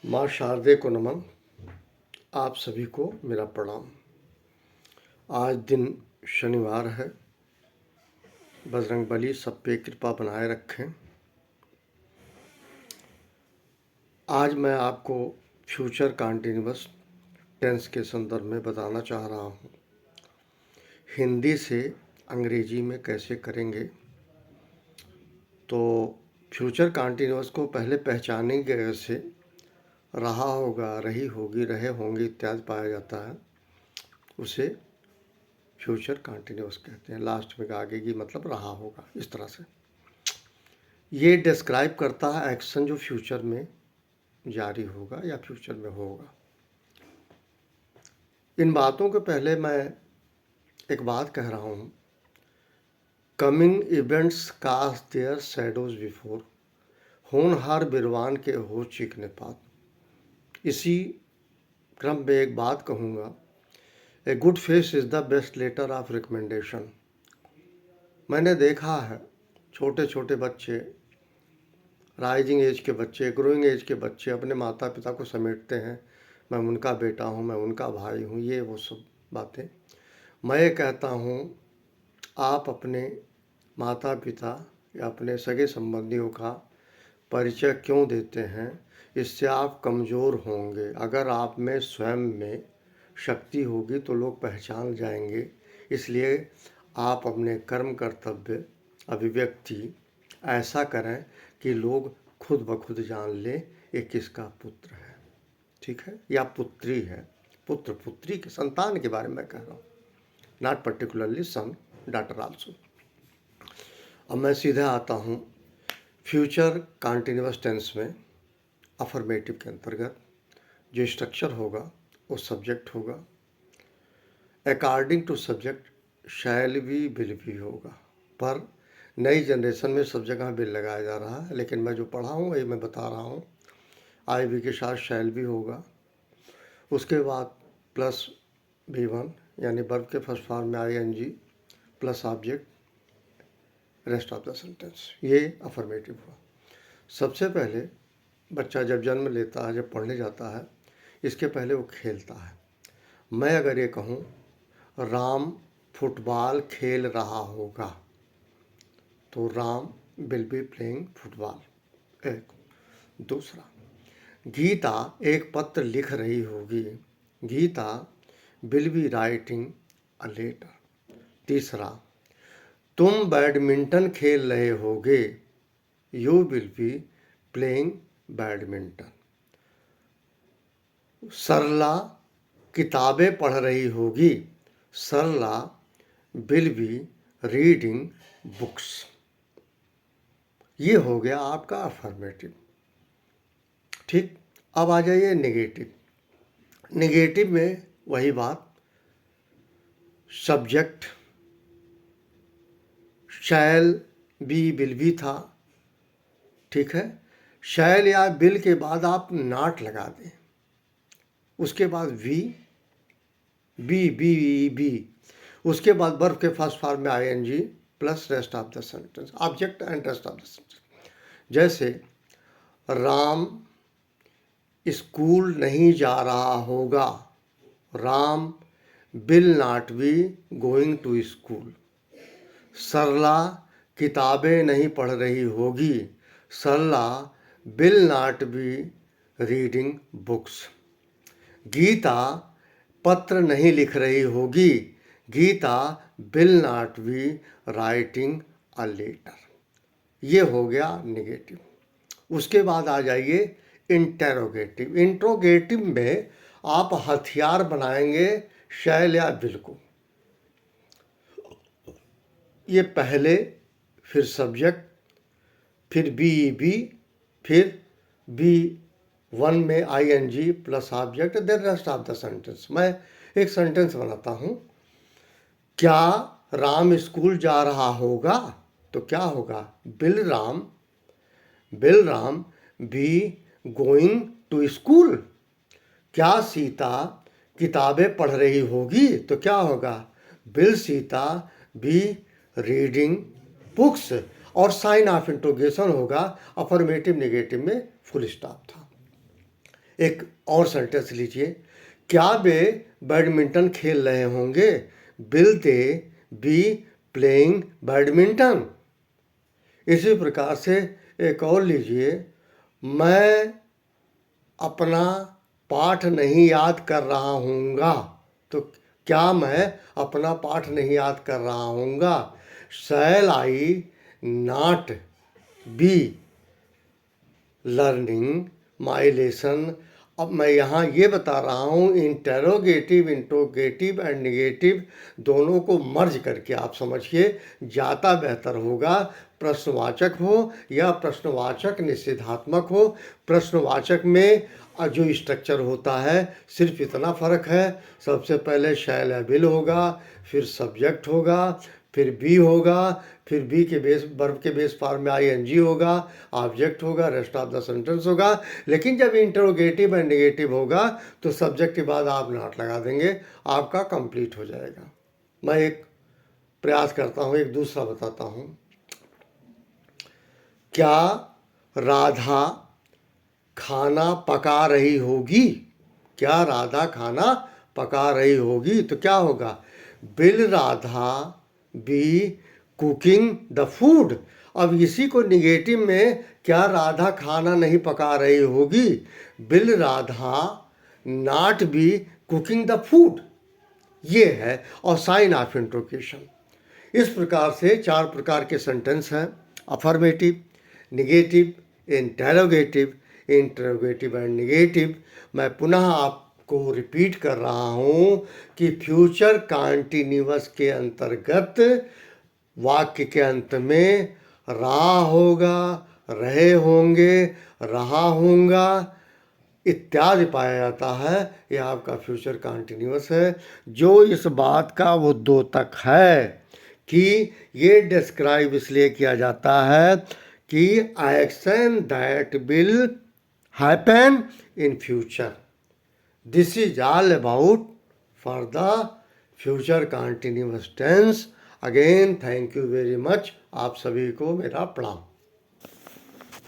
माँ शारदे को नमन। आप सभी को मेरा प्रणाम। आज दिन शनिवार है। बजरंगबली सब पे कृपा बनाए रखें। आज मैं आपको फ्यूचर कंटीन्यूअस टेंस के संदर्भ में बताना चाह रहा हूँ। हिंदी से अंग्रेजी में कैसे करेंगे। तो फ्यूचर कंटीन्यूअस को पहले पहचानेंगे कैसे। रहा होगा, रही होगी, रहे होंगे इत्यादि पाया जाता है, उसे फ्यूचर कंटीन्यूअस कहते हैं। लास्ट में आगे की मतलब रहा होगा, इस तरह से ये डिस्क्राइब करता है एक्शन जो फ्यूचर में जारी होगा या फ्यूचर में होगा। इन बातों के पहले मैं एक बात कह रहा हूँ। Coming events cast their shadows before, होनहार बिरवान के हो चीखने पात। इसी क्रम में एक बात कहूँगा, a good face is the best letter of recommendation. मैंने देखा है छोटे छोटे बच्चे, राइजिंग एज के बच्चे, ग्रोइंग एज के बच्चे अपने माता पिता को समेटते हैं, मैं उनका बेटा हूँ, मैं उनका भाई हूँ, ये वो सब बातें। मैं ये कहता हूँ, आप अपने माता पिता या अपने सगे संबंधियों का परिचय क्यों देते हैं? इससे आप कमज़ोर होंगे। अगर आप में स्वयं में शक्ति होगी तो लोग पहचान जाएंगे। इसलिए आप अपने कर्म कर्तव्य अभिव्यक्ति ऐसा करें कि लोग खुद ब खुद जान ले ये किसका पुत्र है, ठीक है, या पुत्री है। पुत्र पुत्री के संतान के बारे में कह रहा हूँ, not particularly son, daughter also. अब मैं सीधे आता हूँ फ्यूचर कंटीन्यूअस टेंस में। अफर्मेटिव के अंतर्गत जो स्ट्रक्चर होगा वो सब्जेक्ट होगा। According to subject shall be will be होगा, पर नई जनरेशन में सब जगह बिल लगाया जा रहा है, लेकिन मैं जो पढ़ा हूँ वही मैं बता रहा हूँ। आई बी के साथ शैल भी होगा। उसके बाद प्लस V1 यानी वर्ब के फर्स्ट फॉर्म में ING plus object, rest of the sentence. ये अफर्मेटिव हुआ। सबसे पहले बच्चा जब जन्म लेता है, जब पढ़ने जाता है, इसके पहले वो खेलता है। मैं अगर ये कहूँ राम फुटबॉल खेल रहा होगा, तो Ram will be playing football. एक। दूसरा, गीता एक पत्र लिख रही होगी, Geeta will be writing a letter. तीसरा, तुम बैडमिंटन खेल रहे होगे, you will be playing badminton. Sarla किताबें पढ़ रही होगी, Sarla will be reading books. ये हो गया आपका अफर्मेटिव, ठीक। अब आ जाइए नेगेटिव। नेगेटिव में वही बात, subject shall be will B था, ठीक है। शैल या विल के बाद आप नॉट लगा दें, उसके बाद वी बी बी बी, उसके बाद वर्ब के फर्स्ट फॉर्म में ING plus rest of the sentence, object and rest of the sentence. जैसे राम स्कूल नहीं जा रहा होगा, Ram will not be going to school. Sarla किताबें नहीं पढ़ रही होगी, Sarla will not be reading books. Geeta पत्र नहीं लिख रही होगी, Geeta will not be writing a letter. ये हो गया नेगेटिव। उसके बाद आ जाइए इंटेरोगेटिव। इंट्रोगेटिव में आप हथियार बनाएंगे शैल या विल को। ये पहले, फिर सब्जेक्ट, फिर बी, फिर B1 में ING plus object, then rest of the sentence. मैं एक सेंटेंस बनाता हूँ, क्या राम स्कूल जा रहा होगा, तो क्या होगा, will Ram be going to school. क्या सीता किताबें पढ़ रही होगी, तो क्या होगा, will Sita be reading books. और साइन ऑफ इंट्रोगेशन होगा। अफर्मेटिव नेगेटिव में फुल स्टॉप था। एक और सेंटेंस लीजिए, क्या वे बैडमिंटन खेल रहे होंगे? Will they B playing badminton? इसी प्रकार से एक और लीजिए, मैं अपना पाठ नहीं याद कर रहा हूँगा। तो क्या मैं अपना पाठ नहीं याद कर रहा हूँगा? Shall I not be learning my lesson? अब मैं यहाँ ये बता रहा हूँ, इंटेरोगेटिव, इंट्रोगेटिव एंड निगेटिव दोनों को मर्ज करके आप समझिए, ज़्यादा बेहतर होगा। प्रश्नवाचक हो या प्रश्नवाचक निषेधात्मक हो, प्रश्नवाचक में जो स्ट्रक्चर होता है सिर्फ इतना फ़र्क है, सबसे पहले शैल या विल होगा, फिर सब्जेक्ट होगा, फिर बी होगा, फिर बी के बेस वर्ब के बेस फॉर्म में आईएनजी होगा, ऑब्जेक्ट होगा, रेस्ट ऑफ द सेंटेंस होगा। लेकिन जब इंटरोगेटिव एंड नेगेटिव होगा तो सब्जेक्ट के बाद आप नॉट लगा देंगे, आपका कंप्लीट हो जाएगा। मैं एक प्रयास करता हूँ, एक दूसरा बताता हूँ। क्या राधा खाना पका रही होगी? क्या राधा खाना पका रही होगी? तो क्या होगा? Will Radha be cooking the food? अब इसी को निगेटिव में, क्या राधा खाना नहीं पका रही होगी? Will Radha not be cooking the food? ये है, और साइन ऑफ इंट्रोगेशन। इस प्रकार से 4 प्रकार के सेंटेंस हैं, affirmative, negative, interrogative, interrogative and negative. मैं पुनः आपको रिपीट कर रहा हूँ कि फ्यूचर कॉन्टिन्यूअस के अंतर्गत वाक्य के अंत में रहा होगा, रहे होंगे, रहा होगा इत्यादि पाया जाता है। यह आपका फ्यूचर कॉन्टिन्यूअस है। जो इस बात का वो द्योतक है कि ये डिस्क्राइब इसलिए किया जाता है कि action that will happen in future, this is all about for the future continuous tense. Again thank you very much. आप सभी को मेरा प्रणाम।